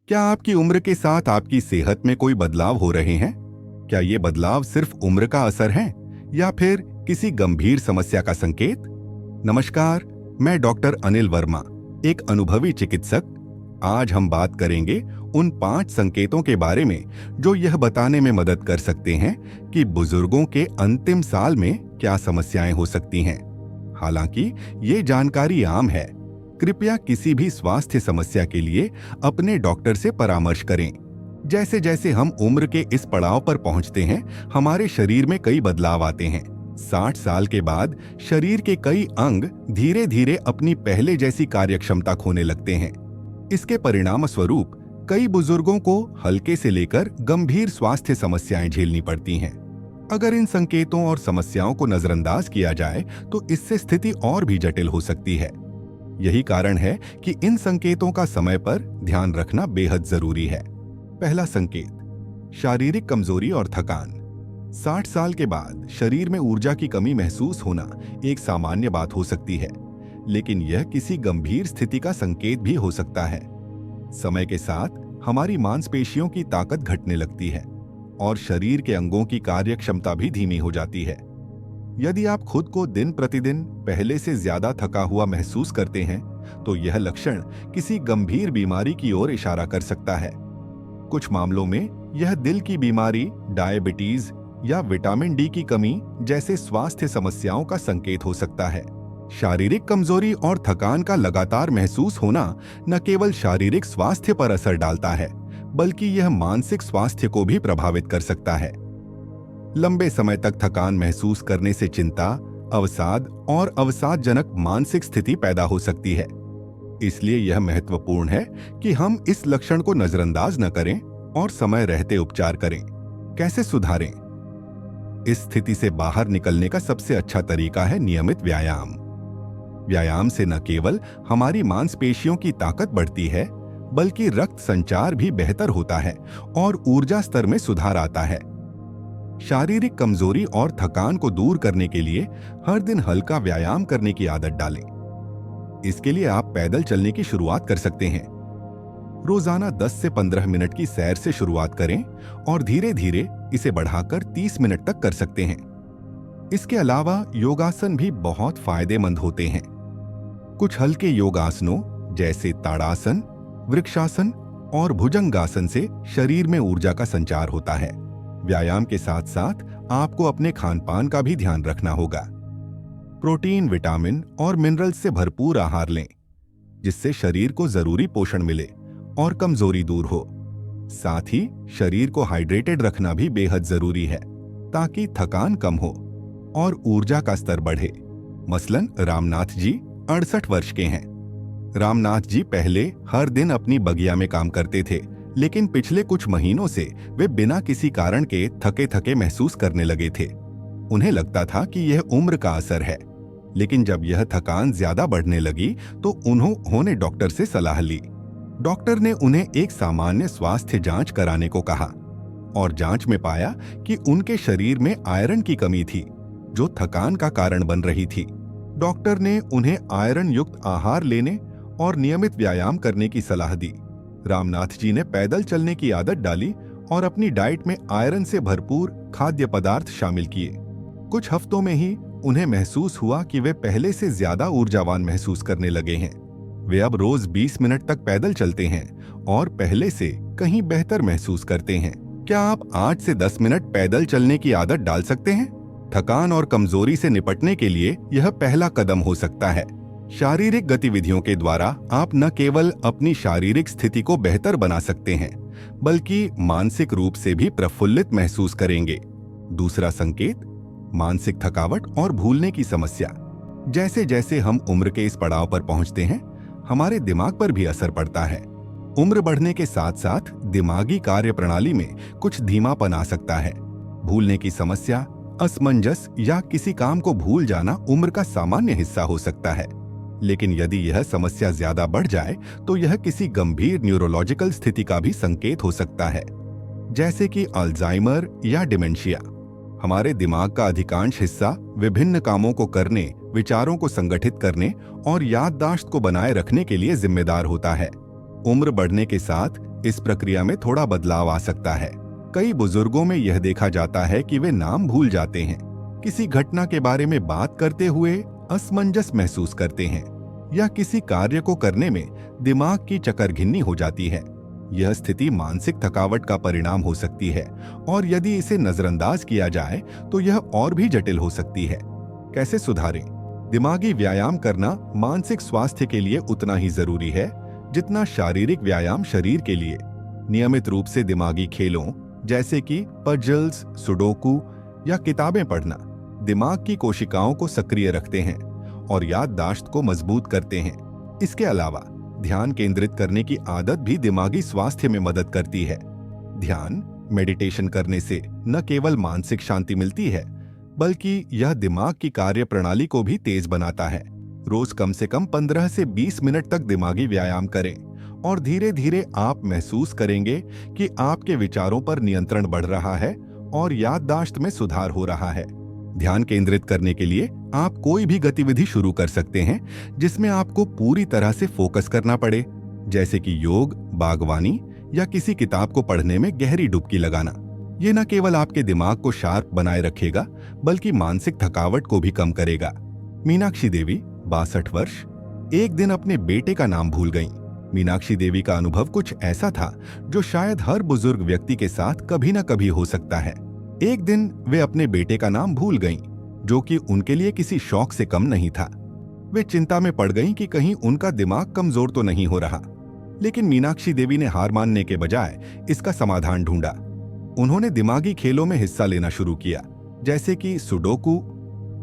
क्या आपकी उम्र के साथ आपकी सेहत में कोई बदलाव हो रहे हैं? क्या ये बदलाव सिर्फ उम्र का असर है या फिर किसी गंभीर समस्या का संकेत? नमस्कार, मैं डॉक्टर अनिल वर्मा, एक अनुभवी चिकित्सक। आज हम बात करेंगे उन 5 संकेतों के बारे में जो यह बताने में मदद कर सकते हैं कि बुजुर्गों के अंतिम साल में क्या समस्याएं हो सकती हैं। हालांकि ये जानकारी आम है, कृपया किसी भी स्वास्थ्य समस्या के लिए अपने डॉक्टर से परामर्श करें। जैसे जैसे हम उम्र के इस पड़ाव पर पहुंचते हैं, हमारे शरीर में कई बदलाव आते हैं। 60 साल के बाद शरीर के कई अंग धीरे धीरे अपनी पहले जैसी कार्यक्षमता खोने लगते हैं। इसके परिणाम स्वरूप कई बुजुर्गों को हल्के से लेकर गंभीर स्वास्थ्य समस्याएं झेलनी पड़ती हैं। अगर इन संकेतों और समस्याओं को नजरअंदाज किया जाए तो इससे स्थिति और भी जटिल हो सकती है। यही कारण है कि इन संकेतों का समय पर ध्यान रखना बेहद जरूरी है। पहला संकेत, शारीरिक कमजोरी और थकान। 60 साल के बाद शरीर में ऊर्जा की कमी महसूस होना एक सामान्य बात हो सकती है, लेकिन यह किसी गंभीर स्थिति का संकेत भी हो सकता है। समय के साथ हमारी मांसपेशियों की ताकत घटने लगती है और शरीर के अंगों की कार्यक्षमता भी धीमी हो जाती है। यदि आप खुद को दिन प्रतिदिन पहले से ज्यादा थका हुआ महसूस करते हैं, तो यह लक्षण किसी गंभीर बीमारी की ओर इशारा कर सकता है। कुछ मामलों में यह दिल की बीमारी, डायबिटीज या विटामिन डी की कमी जैसे स्वास्थ्य समस्याओं का संकेत हो सकता है। शारीरिक कमजोरी और थकान का लगातार महसूस होना न केवल शारीरिक स्वास्थ्य पर असर डालता है, बल्कि यह मानसिक स्वास्थ्य को भी प्रभावित कर सकता है। लंबे समय तक थकान महसूस करने से चिंता, अवसाद और अवसादजनक मानसिक स्थिति पैदा हो सकती है। इसलिए यह महत्वपूर्ण है कि हम इस लक्षण को नजरअंदाज न करें और समय रहते उपचार करें। कैसे सुधारें? इस स्थिति से बाहर निकलने का सबसे अच्छा तरीका है नियमित व्यायाम। व्यायाम से न केवल हमारी मांसपेशियों की ताकत बढ़ती है, बल्कि रक्त संचार भी बेहतर होता है और ऊर्जा स्तर में सुधार आता है। शारीरिक कमजोरी और थकान को दूर करने के लिए हर दिन हल्का व्यायाम करने की आदत डालें। इसके लिए आप पैदल चलने की शुरुआत कर सकते हैं। रोजाना 10 से 15 मिनट की सैर से शुरुआत करें और धीरे धीरे इसे बढ़ाकर 30 मिनट तक कर सकते हैं। इसके अलावा योगासन भी बहुत फायदेमंद होते हैं। कुछ हल्के योगासनों जैसे ताड़ासन, वृक्षासन और भुजंगासन से शरीर में ऊर्जा का संचार होता है। व्यायाम के साथ साथ आपको अपने खानपान का भी ध्यान रखना होगा। प्रोटीन, विटामिन और मिनरल्स से भरपूर आहार लें, जिससे शरीर को जरूरी पोषण मिले और कमजोरी दूर हो। साथ ही शरीर को हाइड्रेटेड रखना भी बेहद जरूरी है, ताकि थकान कम हो और ऊर्जा का स्तर बढ़े। मसलन रामनाथ जी 68 वर्ष के हैं। रामनाथ जी पहले हर दिन अपनी बगिया में काम करते थे, लेकिन पिछले कुछ महीनों से वे बिना किसी कारण के थके थके महसूस करने लगे थे। उन्हें लगता था कि यह उम्र का असर है, लेकिन जब यह थकान ज्यादा बढ़ने लगी तो उन्होंने डॉक्टर से सलाह ली। डॉक्टर ने उन्हें एक सामान्य स्वास्थ्य जांच कराने को कहा और जांच में पाया कि उनके शरीर में आयरन की कमी थी, जो थकान का कारण बन रही थी। डॉक्टर ने उन्हें आयरन युक्त आहार लेने और नियमित व्यायाम करने की सलाह दी। रामनाथ जी ने पैदल चलने की आदत डाली और अपनी डाइट में आयरन से भरपूर खाद्य पदार्थ शामिल किए। कुछ हफ्तों में ही उन्हें महसूस हुआ कि वे पहले से ज्यादा ऊर्जावान महसूस करने लगे हैं। वे अब रोज 20 मिनट तक पैदल चलते हैं और पहले से कहीं बेहतर महसूस करते हैं। क्या आप 8 से 10 मिनट पैदल चलने की आदत डाल सकते हैं? थकान और कमजोरी से निपटने के लिए यह पहला कदम हो सकता है। शारीरिक गतिविधियों के द्वारा आप न केवल अपनी शारीरिक स्थिति को बेहतर बना सकते हैं, बल्कि मानसिक रूप से भी प्रफुल्लित महसूस करेंगे। दूसरा संकेत, मानसिक थकावट और भूलने की समस्या। जैसे जैसे हम उम्र के इस पड़ाव पर पहुंचते हैं, हमारे दिमाग पर भी असर पड़ता है। उम्र बढ़ने के साथ साथ दिमागी कार्य प्रणाली में कुछ धीमापन आ सकता है। भूलने की समस्या, असमंजस या किसी काम को भूल जाना उम्र का सामान्य हिस्सा हो सकता है, लेकिन यदि यह समस्या ज्यादा बढ़ जाए तो यह किसी गंभीर न्यूरोलॉजिकल स्थिति का भी संकेत हो सकता है, जैसे कि अल्जाइमर या डिमेंशिया। हमारे दिमाग का अधिकांश हिस्सा विभिन्न कामों को करने, विचारों को संगठित करने और याददाश्त को बनाए रखने के लिए जिम्मेदार होता है। उम्र बढ़ने के साथ इस प्रक्रिया में थोड़ा बदलाव आ सकता है। कई बुजुर्गों में यह देखा जाता है कि वे नाम भूल जाते हैं, किसी घटना के बारे में बात करते हुए असमंजस महसूस करते हैं, या किसी कार्य को करने में दिमाग की चकरघिन्नी हो जाती है। यह स्थिति मानसिक थकावट का परिणाम हो सकती है, और यदि इसे नजरअंदाज किया जाए तो यह और भी जटिल हो सकती है। कैसे सुधारें? दिमागी व्यायाम करना मानसिक स्वास्थ्य के लिए उतना ही जरूरी है जितना शारीरिक व्यायाम शरीर के लिए। नियमित रूप से दिमागी खेलों जैसे कि पजल्स, सुडोकू या किताबें पढ़ना दिमाग की कोशिकाओं को सक्रिय रखते हैं और याददाश्त को मजबूत करते हैं। इसके अलावा ध्यान केंद्रित करने की आदत भी दिमागी स्वास्थ्य में मदद करती है। ध्यान मेडिटेशन करने से न केवल मानसिक शांति मिलती है, बल्कि यह दिमाग की कार्य प्रणाली को भी तेज बनाता है। रोज कम से कम 15 से 20 मिनट तक दिमागी व्यायाम करें और धीरे धीरे आप महसूस करेंगे कि आपके विचारों पर नियंत्रण बढ़ रहा है और याददाश्त में सुधार हो रहा है। ध्यान केंद्रित करने के लिए आप कोई भी गतिविधि शुरू कर सकते हैं जिसमें आपको पूरी तरह से फोकस करना पड़े, जैसे कि योग, बागवानी या किसी किताब को पढ़ने में गहरी डुबकी लगाना। ये न केवल आपके दिमाग को शार्प बनाए रखेगा, बल्कि मानसिक थकावट को भी कम करेगा। मीनाक्षी देवी, 62 वर्ष, एक दिन अपने बेटे का नाम भूल गईं। मीनाक्षी देवी का अनुभव कुछ ऐसा था जो शायद हर बुजुर्ग व्यक्ति के साथ कभी न कभी हो सकता है। एक दिन वे अपने बेटे का नाम भूल गईं, जो कि उनके लिए किसी शौक से कम नहीं था। वे चिंता में पड़ गईं कि कहीं उनका दिमाग कमजोर तो नहीं हो रहा। लेकिन मीनाक्षी देवी ने हार मानने के बजाय इसका समाधान ढूंढा। उन्होंने दिमागी खेलों में हिस्सा लेना शुरू किया, जैसे कि सुडोकू,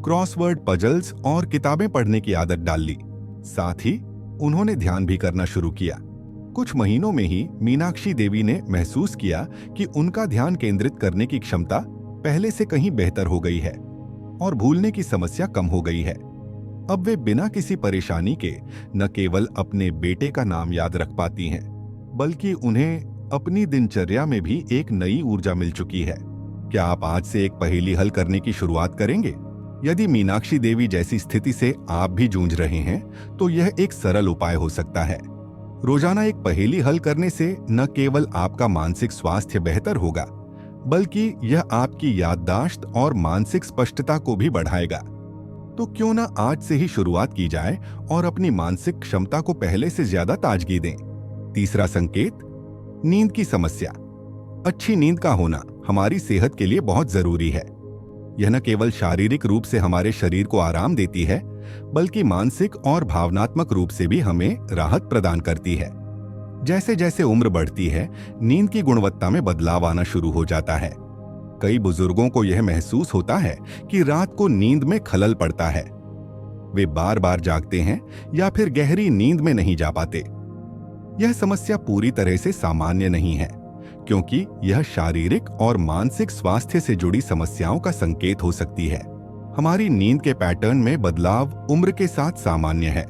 क्रॉसवर्ड पजल्स और किताबें पढ़ने की आदत डाल ली। साथ ही उन्होंने ध्यान भी करना शुरू किया। कुछ महीनों में ही मीनाक्षी देवी ने महसूस किया कि उनका ध्यान केंद्रित करने की क्षमता पहले से कहीं बेहतर हो गई है और भूलने की समस्या कम हो गई है। अब वे बिना किसी परेशानी के न केवल अपने बेटे का नाम याद रख पाती हैं, बल्कि उन्हें अपनी दिनचर्या में भी एक नई ऊर्जा मिल चुकी है। क्या आप आज से एक पहेली हल करने की शुरुआत करेंगे? यदि मीनाक्षी देवी जैसी स्थिति से आप भी जूझ रहे हैं, तो यह एक सरल उपाय हो सकता है। रोजाना एक पहेली हल करने से न केवल आपका मानसिक स्वास्थ्य बेहतर होगा, बल्कि यह आपकी याददाश्त और मानसिक स्पष्टता को भी बढ़ाएगा। तो क्यों ना आज से ही शुरुआत की जाए और अपनी मानसिक क्षमता को पहले से ज्यादा ताजगी दें। तीसरा संकेत, नींद की समस्या। अच्छी नींद का होना हमारी सेहत के लिए बहुत जरूरी है। यह न केवल शारीरिक रूप से हमारे शरीर को आराम देती है, बल्कि मानसिक और भावनात्मक रूप से भी हमें राहत प्रदान करती है। जैसे जैसे उम्र बढ़ती है, नींद की गुणवत्ता में बदलाव आना शुरू हो जाता है। कई बुजुर्गों को यह महसूस होता है कि रात को नींद में खलल पड़ता है। वे बार बार जागते हैं या फिर गहरी नींद में नहीं जा पाते। यह समस्या पूरी तरह से सामान्य नहीं है, क्योंकि यह शारीरिक और मानसिक स्वास्थ्य से जुड़ी समस्याओं का संकेत हो सकती है। हमारी नींद के पैटर्न में बदलाव उम्र के साथ सामान्य है,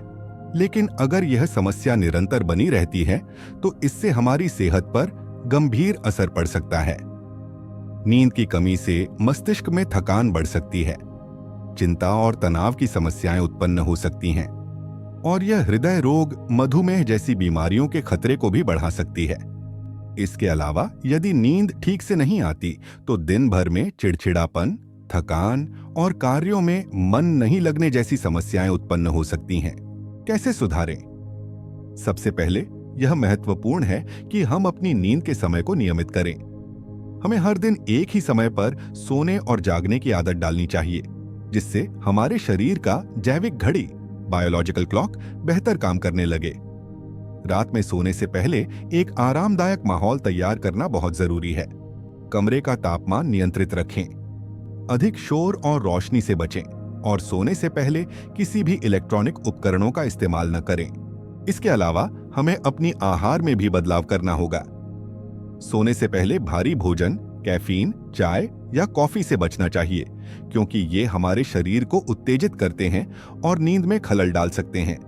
लेकिन अगर यह समस्या निरंतर बनी रहती है तो इससे हमारी सेहत पर गंभीर असर पड़ सकता है। नींद की कमी से मस्तिष्क में थकान बढ़ सकती है, चिंता और तनाव की समस्याएं उत्पन्न हो सकती हैं, और यह हृदय रोग, मधुमेह जैसी बीमारियों के खतरे को भी बढ़ा सकती है। इसके अलावा यदि नींद ठीक से नहीं आती तो दिन भर में चिड़चिड़ापन, थकान और कार्यों में मन नहीं लगने जैसी समस्याएं उत्पन्न हो सकती हैं। कैसे सुधारें? सबसे पहले यह महत्वपूर्ण है कि हम अपनी नींद के समय को नियमित करें। हमें हर दिन एक ही समय पर सोने और जागने की आदत डालनी चाहिए, जिससे हमारे शरीर का जैविक घड़ी, बायोलॉजिकल क्लॉक, बेहतर काम करने लगे। रात में सोने से पहले एक आरामदायक माहौल तैयार करना बहुत जरूरी है। कमरे का तापमान नियंत्रित रखें, अधिक शोर और रोशनी से बचें, और सोने से पहले किसी भी इलेक्ट्रॉनिक उपकरणों का इस्तेमाल न करें। इसके अलावा हमें अपनी आहार में भी बदलाव करना होगा। सोने से पहले भारी भोजन, कैफीन, चाय या कॉफी से बचना चाहिए, क्योंकि ये हमारे शरीर को उत्तेजित करते हैं और नींद में खलल डाल सकते हैं।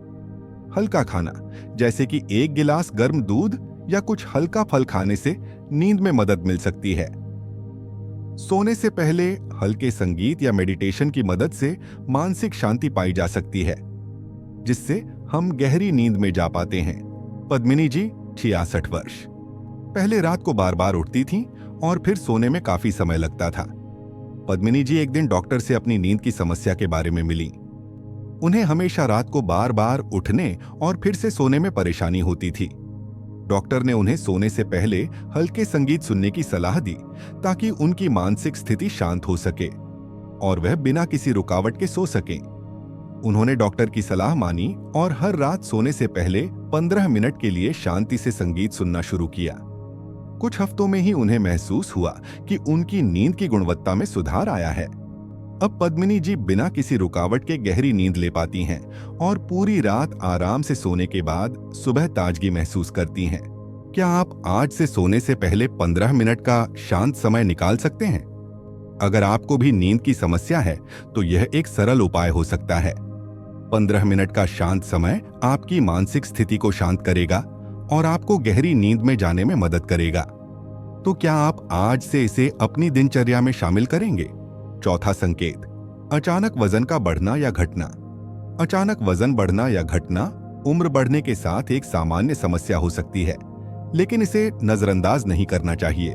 हल्का खाना, जैसे कि 1 गिलास गर्म दूध या कुछ हल्का फल खाने से नींद में मदद मिल सकती है। सोने से पहले हल्के संगीत या मेडिटेशन की मदद से मानसिक शांति पाई जा सकती है, जिससे हम गहरी नींद में जा पाते हैं। पद्मिनी जी, 66 वर्ष, पहले रात को बार बार उठती थीं और फिर सोने में काफी समय लगता था। पद्मिनी जी एक दिन डॉक्टर से अपनी नींद की समस्या के बारे में मिली। उन्हें हमेशा रात को बार बार उठने और फिर से सोने में परेशानी होती थी। डॉक्टर ने उन्हें सोने से पहले हल्के संगीत सुनने की सलाह दी ताकि उनकी मानसिक स्थिति शांत हो सके और वह बिना किसी रुकावट के सो सकें। उन्होंने डॉक्टर की सलाह मानी और हर रात सोने से पहले 15 मिनट के लिए शांति से संगीत सुनना शुरू किया। कुछ हफ्तों में ही उन्हें महसूस हुआ कि उनकी नींद की गुणवत्ता में सुधार आया है। अब पद्मिनी जी बिना किसी रुकावट के गहरी नींद ले पाती हैं और पूरी रात आराम से सोने के बाद सुबह ताजगी महसूस करती हैं। क्या आप आज से सोने से पहले 15 मिनट का शांत समय निकाल सकते हैं? अगर आपको भी नींद की समस्या है तो यह एक सरल उपाय हो सकता है। 15 मिनट का शांत समय आपकी मानसिक स्थिति को शांत करेगा और आपको गहरी नींद में जाने में मदद करेगा। तो क्या आप आज से इसे अपनी दिनचर्या में शामिल करेंगे? चौथा संकेत, अचानक वजन का बढ़ना या घटना। अचानक वजन बढ़ना या घटना उम्र बढ़ने के साथ एक सामान्य समस्या हो सकती है, लेकिन इसे नजरअंदाज नहीं करना चाहिए।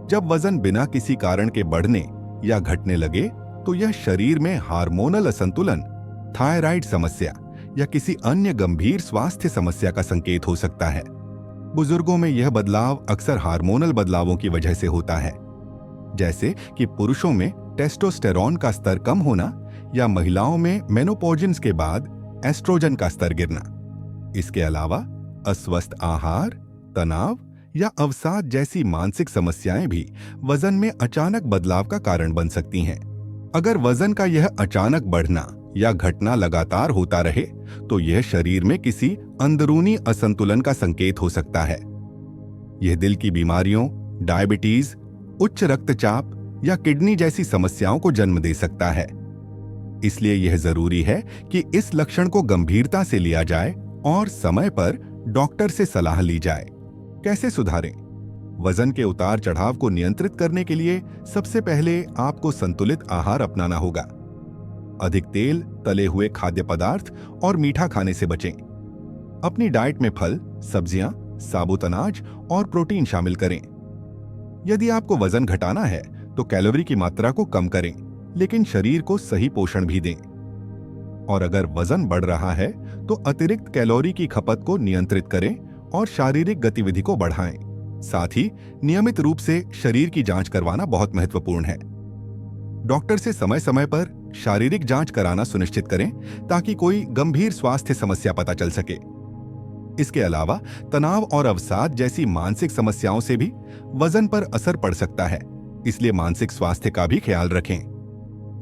जब वजन बिना किसी कारण के बढ़ने या घटने लगे तो यह शरीर में हार्मोनल असंतुलन, थायराइड समस्या या किसी अन्य गंभीर स्वास्थ्य समस्या का संकेत हो सकता है। बुजुर्गों में यह बदलाव अक्सर हार्मोनल बदलावों की वजह से होता है, जैसे कि पुरुषों में टेस्टोस्टेरोन का स्तर कम होना या महिलाओं में मेनोपॉज़ के बाद एस्ट्रोजन का स्तर गिरना। इसके अलावा अस्वस्थ आहार, तनाव या अवसाद जैसी मानसिक समस्याएं भी वजन में अचानक बदलाव का कारण बन सकती हैं। अगर वजन का यह अचानक बढ़ना या घटना लगातार होता रहे तो यह शरीर में किसी अंदरूनी असंतुलन का संकेत हो सकता है। यह दिल की बीमारियों, डायबिटीज, उच्च रक्तचाप या किडनी जैसी समस्याओं को जन्म दे सकता है। इसलिए यह जरूरी है कि इस लक्षण को गंभीरता से लिया जाए और समय पर डॉक्टर से सलाह ली जाए। कैसे सुधारें? वजन के उतार चढ़ाव को नियंत्रित करने के लिए सबसे पहले आपको संतुलित आहार अपनाना होगा। अधिक तेल, तले हुए खाद्य पदार्थ और मीठा खाने से बचें। अपनी डाइट में फल, सब्जियां, साबुत अनाज और प्रोटीन शामिल करें। यदि आपको वजन घटाना है तो कैलोरी की मात्रा को कम करें, लेकिन शरीर को सही पोषण भी दें। और अगर वजन बढ़ रहा है तो अतिरिक्त कैलोरी की खपत को नियंत्रित करें और शारीरिक गतिविधि को बढ़ाएं। साथ ही नियमित रूप से शरीर की जांच करवाना बहुत महत्वपूर्ण है। डॉक्टर से समय समय पर शारीरिक जांच कराना सुनिश्चित करें ताकि कोई गंभीर स्वास्थ्य समस्या पता चल सके। इसके अलावा तनाव और अवसाद जैसी मानसिक समस्याओं से भी वजन पर असर पड़ सकता है, इसलिए मानसिक स्वास्थ्य का भी ख्याल रखें।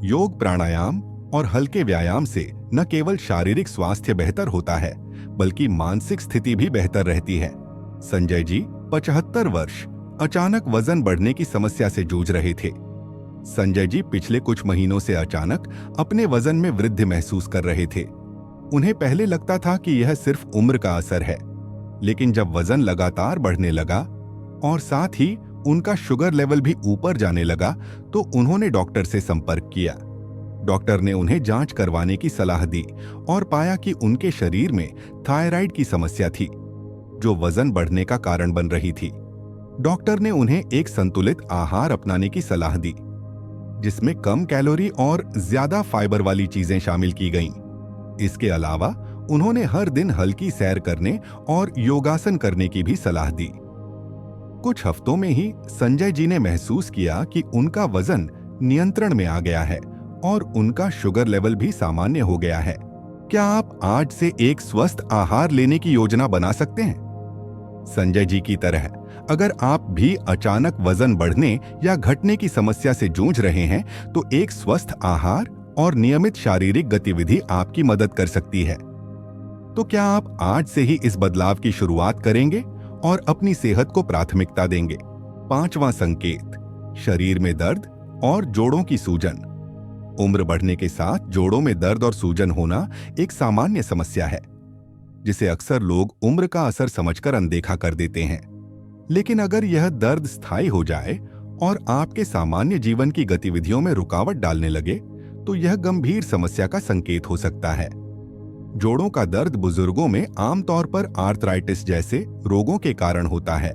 योग, प्राणायाम और हल्के व्यायाम से न केवल शारीरिक स्वास्थ्य बेहतर होता है बल्कि मानसिक स्थिति भी बेहतर रहती है। संजय जी 75 वर्ष अचानक वजन बढ़ने की समस्या से जूझ रहे थे। संजय जी पिछले कुछ महीनों से अचानक अपने वजन में वृद्धि महसूस कर रहे थे। उन्हें पहले लगता था कि यह सिर्फ उम्र का असर है, लेकिन जब वजन लगातार बढ़ने लगा और साथ ही उनका शुगर लेवल भी ऊपर जाने लगा तो उन्होंने डॉक्टर से संपर्क किया। डॉक्टर ने उन्हें जांच करवाने की सलाह दी और पाया कि उनके शरीर में थायराइड की समस्या थी, जो वजन बढ़ने का कारण बन रही थी। डॉक्टर ने उन्हें एक संतुलित आहार अपनाने की सलाह दी, जिसमें कम कैलोरी और ज्यादा फाइबर वाली चीजें शामिल की गईं। इसके अलावा उन्होंने हर दिन हल्की सैर करने और योगासन करने की भी सलाह दी। कुछ हफ्तों में ही संजय जी ने महसूस किया कि उनका वजन नियंत्रण में आ गया है और उनका शुगर लेवल भी सामान्य हो गया है। क्या आप आज से एक स्वस्थ आहार लेने की योजना बना सकते हैं? संजय जी की तरह अगर आप भी अचानक वजन बढ़ने या घटने की समस्या से जूझ रहे हैं तो एक स्वस्थ आहार और नियमित शारीरिक गतिविधि आपकी मदद कर सकती है। तो क्या आप आज से ही इस बदलाव की शुरुआत करेंगे और अपनी सेहत को प्राथमिकता देंगे? 5वां संकेत, शरीर में दर्द और जोड़ों की सूजन। उम्र बढ़ने के साथ जोड़ों में दर्द और सूजन होना एक सामान्य समस्या है, जिसे अक्सर लोग उम्र का असर समझकर अनदेखा कर देते हैं। लेकिन अगर यह दर्द स्थायी हो जाए और आपके सामान्य जीवन की गतिविधियों में रुकावट डालने लगे तो यह गंभीर समस्या का संकेत हो सकता है। जोड़ों का दर्द बुजुर्गों में आमतौर पर आर्थराइटिस जैसे रोगों के कारण होता है।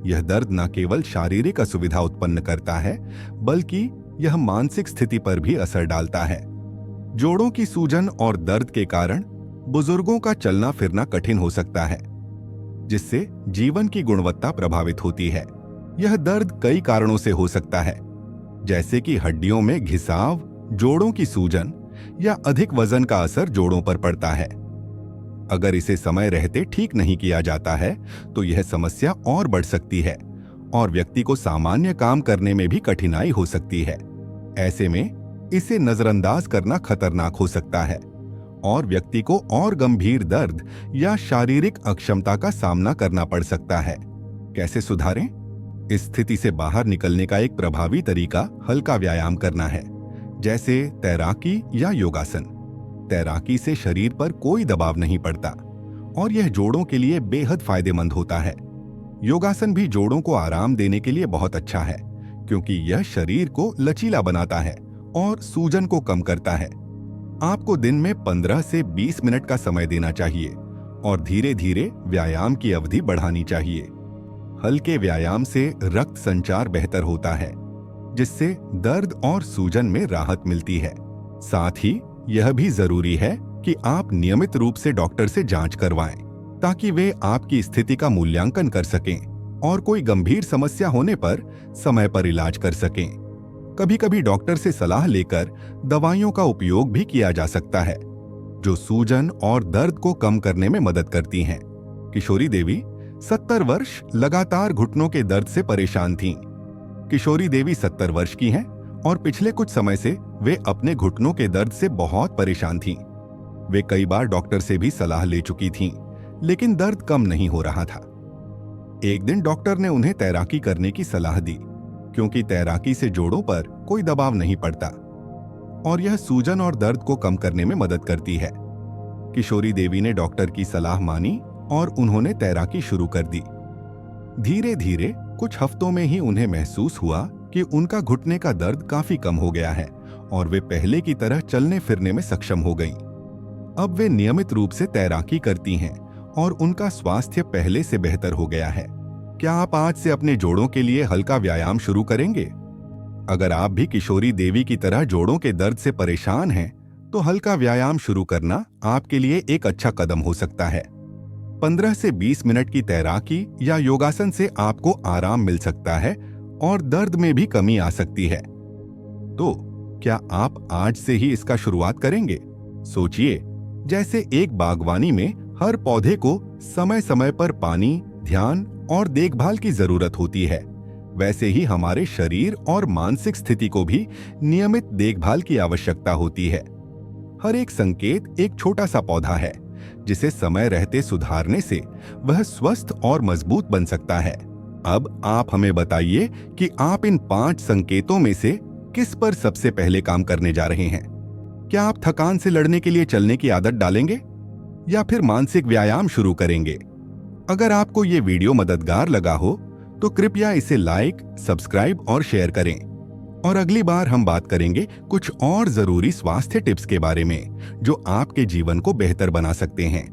यह दर्द न केवल शारीरिक असुविधा उत्पन्न करता है, बल्कि यह मानसिक स्थिति पर भी असर डालता है। जोड़ों की सूजन और दर्द के कारण बुजुर्गों का चलना फिरना कठिन हो सकता है, जिससे जीवन की गुणवत्ता प्रभावित होती है। यह दर्द कई कारणों से हो सकता है, जैसे कि हड्डियों में घिसाव, जोड़ों की सूजन या अधिक वजन का असर जोड़ों पर पड़ता है। अगर इसे समय रहते ठीक नहीं किया जाता है तो यह समस्या और बढ़ सकती है और व्यक्ति को सामान्य काम करने में भी कठिनाई हो सकती है। ऐसे में इसे नजरअंदाज करना खतरनाक हो सकता है और व्यक्ति को और गंभीर दर्द या शारीरिक अक्षमता का सामना करना पड़ सकता है। कैसे सुधारें? इस स्थिति से बाहर निकलने का एक प्रभावी तरीका हल्का व्यायाम करना है, जैसे तैराकी या योगासन। तैराकी से शरीर पर कोई दबाव नहीं पड़ता और यह जोड़ों के लिए बेहद फायदेमंद होता है। योगासन भी जोड़ों को आराम देने के लिए बहुत अच्छा है, क्योंकि यह शरीर को लचीला बनाता है और सूजन को कम करता है। आपको दिन में 15 से 20 मिनट का समय देना चाहिए और धीरे धीरे व्यायाम की अवधि बढ़ानी चाहिए। हल्के व्यायाम से रक्त संचार बेहतर होता है, जिससे दर्द और सूजन में राहत मिलती है। साथ ही यह भी जरूरी है कि आप नियमित रूप से डॉक्टर से जांच करवाएं, ताकि वे आपकी स्थिति का मूल्यांकन कर सकें और कोई गंभीर समस्या होने पर समय पर इलाज कर सकें। कभी कभी डॉक्टर से सलाह लेकर दवाइयों का उपयोग भी किया जा सकता है, जो सूजन और दर्द को कम करने में मदद करती हैं। किशोरी देवी 70 वर्ष लगातार घुटनों के दर्द से परेशान थीं। किशोरी देवी 70 वर्ष की हैं और पिछले कुछ समय से वे अपने घुटनों के दर्द से बहुत परेशान थीं। वे कई बार डॉक्टर से भी सलाह ले चुकी थीं, लेकिन दर्द कम नहीं हो रहा था। एक दिन डॉक्टर ने उन्हें तैराकी करने की सलाह दी, क्योंकि तैराकी से जोड़ों पर कोई दबाव नहीं पड़ता और यह सूजन और दर्द को कम करने में मदद करती है। किशोरी देवी ने डॉक्टर की सलाह मानी और उन्होंने तैराकी शुरू कर दी। धीरे धीरे कुछ हफ्तों में ही उन्हें महसूस हुआ कि उनका घुटने का दर्द काफी कम हो गया है और वे पहले की तरह चलने फिरने में सक्षम हो गईं। अब वे नियमित रूप से तैराकी करती हैं और उनका स्वास्थ्य पहले से बेहतर हो गया है। क्या आप आज से अपने जोड़ों के लिए हल्का व्यायाम शुरू करेंगे? अगर आप भी किशोरी देवी की तरह जोड़ों के दर्द से परेशान हैं, तो हल्का व्यायाम शुरू करना आपके लिए एक अच्छा कदम हो सकता है। 15 से 20 मिनट की तैराकी या योगासन से आपको आराम मिल सकता है और दर्द में भी कमी आ सकती है। तो क्या आप आज से ही इसका शुरुआत करेंगे? सोचिए, जैसे एक बागवानी में हर पौधे को समय समय पर पानी, ध्यान और देखभाल की जरूरत होती है, वैसे ही हमारे शरीर और मानसिक स्थिति को भी नियमित देखभाल की आवश्यकता होती है। हर एक संकेत एक छोटा सा पौधा है, जिसे समय रहते सुधारने से वह स्वस्थ और मजबूत बन सकता है। अब आप हमें बताइए कि आप इन 5 संकेतों में से किस पर सबसे पहले काम करने जा रहे हैं? क्या आप थकान से लड़ने के लिए चलने की आदत डालेंगे या फिर मानसिक व्यायाम शुरू करेंगे? अगर आपको ये वीडियो मददगार लगा हो तो कृपया इसे लाइक, सब्सक्राइब और शेयर करें और अगली बार हम बात करेंगे कुछ और जरूरी स्वास्थ्य टिप्स के बारे में, जो आपके जीवन को बेहतर बना सकते हैं।